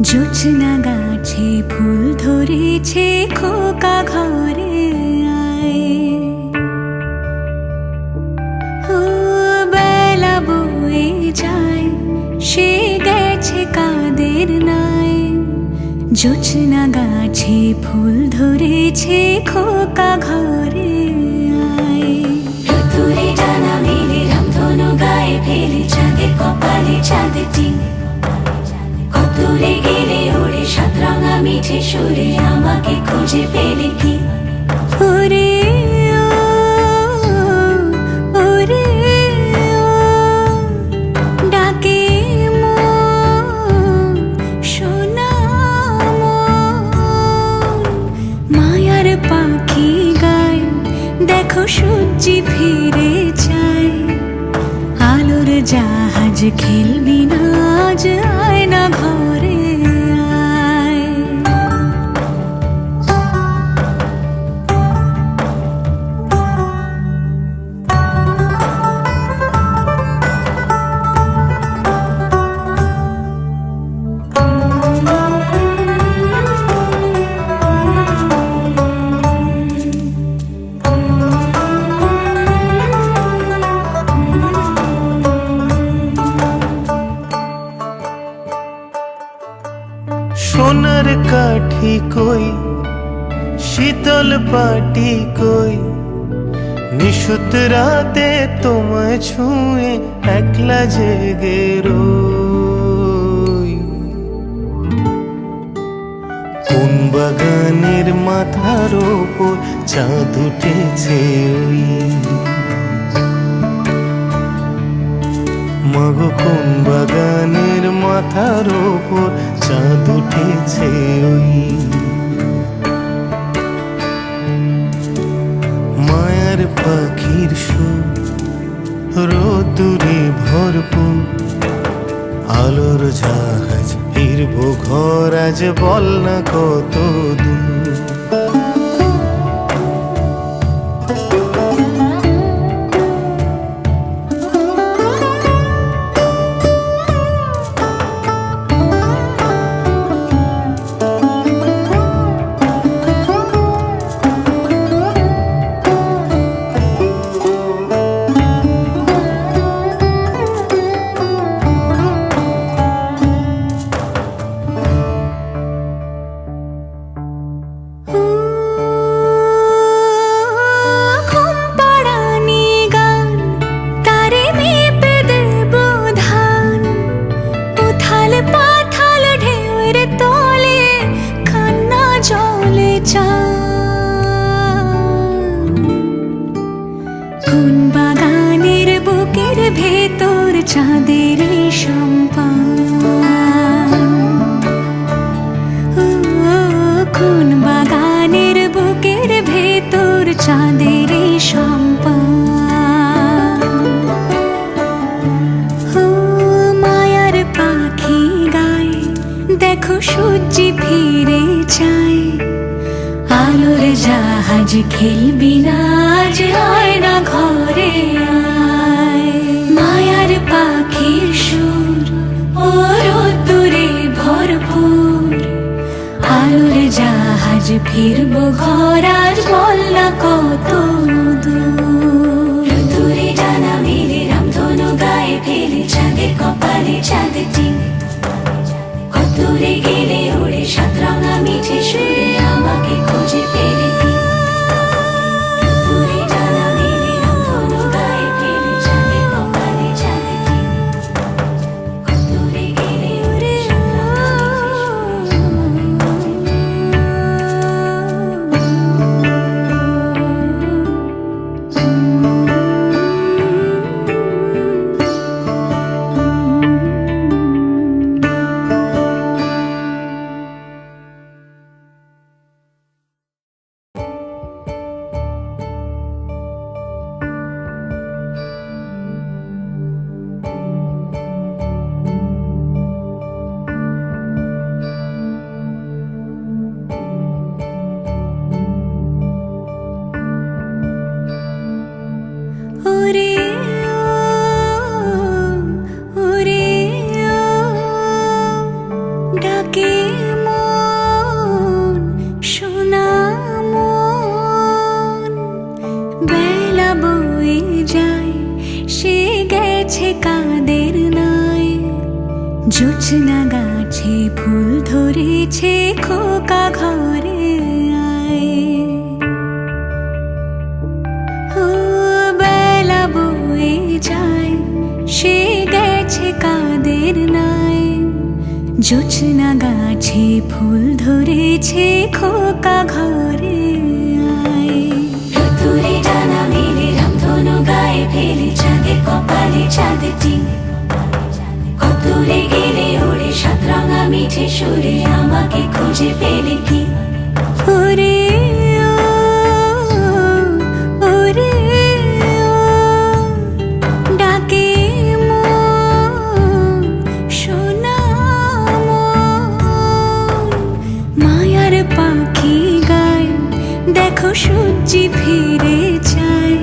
জোছনা গাছে ফুল ধরেছে, খোকা ঘরে আয়। ও বেলা বয়ে যায়, সে গেছে কাদের নাই। জোছনা গাছে ফুল ধরেছে, খোকা ঘরে আয়। রোদ্দুরে ডানা মেলে রামধনু গায়ে ফেলে, চাঁদের কপালে চাঁদের টিন। কতদূরে গেলে ওরে সাতরঙা মিঠে সুরে, আমাকে খুঁজে পেলে কি? ওরে ও, ওরে ও, ডাকে মন, সোনা মন। মায়ার পাখি গায়, দেখো সূর্যি ফিরে যায়। আলোর জাহাজ খেলবি না আজ, আয় না ঘরে আয়। সোনার কাঠি কই, শীতল পাটি কই, নিশুত রাতে তোমায় ছুঁয়ে একলা জেগে রই। কোন বাগানের মাথার ওপর চাঁদ উঠেছে ওই, মাগো কোন বাগানের মাথার ওপর চাঁদ উঠেছে ওই। মায়ার পাখির সুর, রোদ্দুরে ভরপুর, আলোর জাহাজ ফিরবো ঘর আজ, বল না কত দূর। কোন বাগানের বুকের ভেতর চাঁদের সম্পান। কোন বাগানের বুকের ভেতর চাঁদের সম্পান। মায়ার পাখি গায়, দেখো সূর্যি ফিরে যায়। আলোর জাহাজ খেলবি না আজ, আয় না ঘরে আয়। মায়ার পাখির সুর, ও রোদ্দুরে ভরপুর, আলোর জাহাজ ফিরবো ঘর আজ, বল না কত দূর। রোদ্দুরে ডানা মেলে রামধনু গায়ে ফেলে, চাঁদের কপালে চাঁদের টিন। কতদূরে গেলে ওরে সাতরঙা মিঠে সুরে, আমাকে খুঁজে পেলে কি? রোদ্দুরে ডানা মেলে রামধনু গায়ে ফেলে, চাঁদের কপালে চাঁদের টিন। কতদূরে গেলে ওরে সাতরঙা মিঠে সুরে, আমাকে খুঁজে পেলে কি? বেলা বয়ে যায়, সে গেছে কাদের নাই। জোছনা গাছে ফুল ধরেছে, খোকা ঘরে আয়। ও বেলা বয়ে যায়, সে গেছে কাদের নাই। জোছনা গাছে ফুল ধরেছে, খোকা ঘরে আয়। রোদ্দুরে ডানা মেলে রামধনু গায়ে ফেলে, চাঁদের কপালে চাঁদের টিন। কত দূরে গেলে ওরে সাত রাঙা মিঠে সুরে, আমাকে খুঁজে পেলে কি? ওরে ও, ওরে ও, ডাকে মন, সোনা মন। মায়ার পাখি গায়, দেখো সূর্যি ফিরে যায়।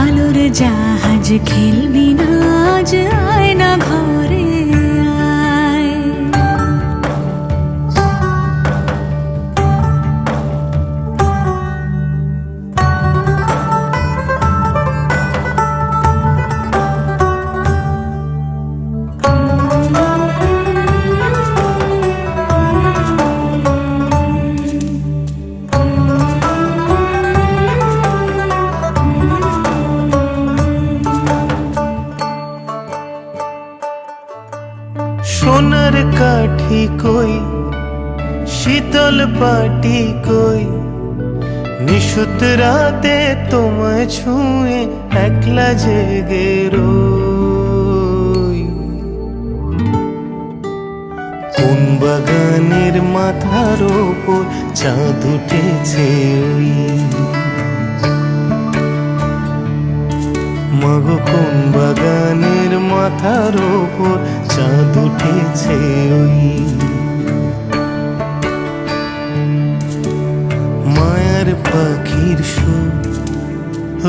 আলোর জাহাজ খেলবি না আজ, আয় না ঘরে আয়। সোনার কাঠি কই, শীতল পাটি কই, নিশুত রাতে তোমায় ছুঁয়ে একলা জেগে রই। কোন বাগানের মাথার ওপর চাঁদ উঠেছে ওই, মাগো কোন বাগানের মাথার ওপর চাঁদ উঠেছে ওই। মায়ার পাখির সুর,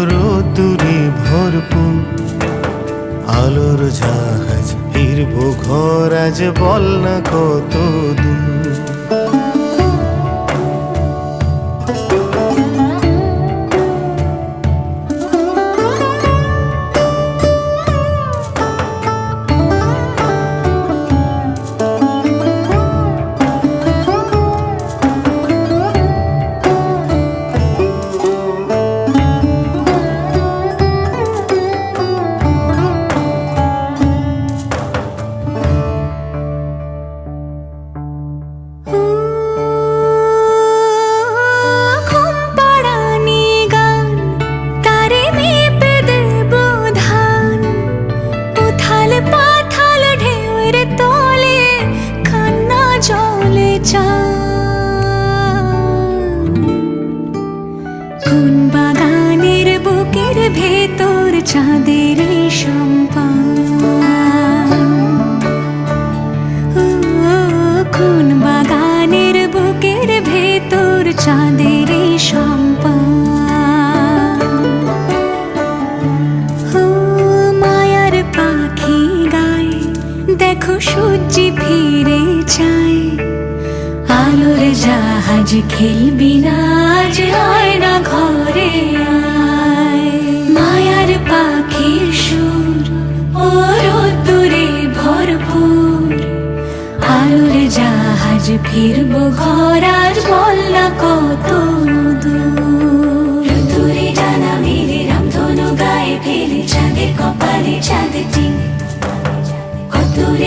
রোদ্দুরে ভরপুর, আলোর জাহাজ ফিরবো ঘর আজ, বল না কত দূর। কোন বাগানের বুকের ভেতর চাঁদের সম্পান। ও কোন বাগানের বুকের ভেতর চাঁদের সম্পান। ও মায়ার পাখি গায়, দেখো সূর্যি ফিরে যায়। আলোর জাহাজ খেলবি না আজ, আয় না ঘরে আয়। মায়ার পাখির সুর, ও রোদ্দুরে ভরপুর, আলোর জাহাজ ফিরবো ঘর আজ, বল না কত দূর। রোদ্দুরে ডানা মেলে রামধনু গায়ে ফেলে, চাঁদের কপালে চাঁদের টিন। কত দূরে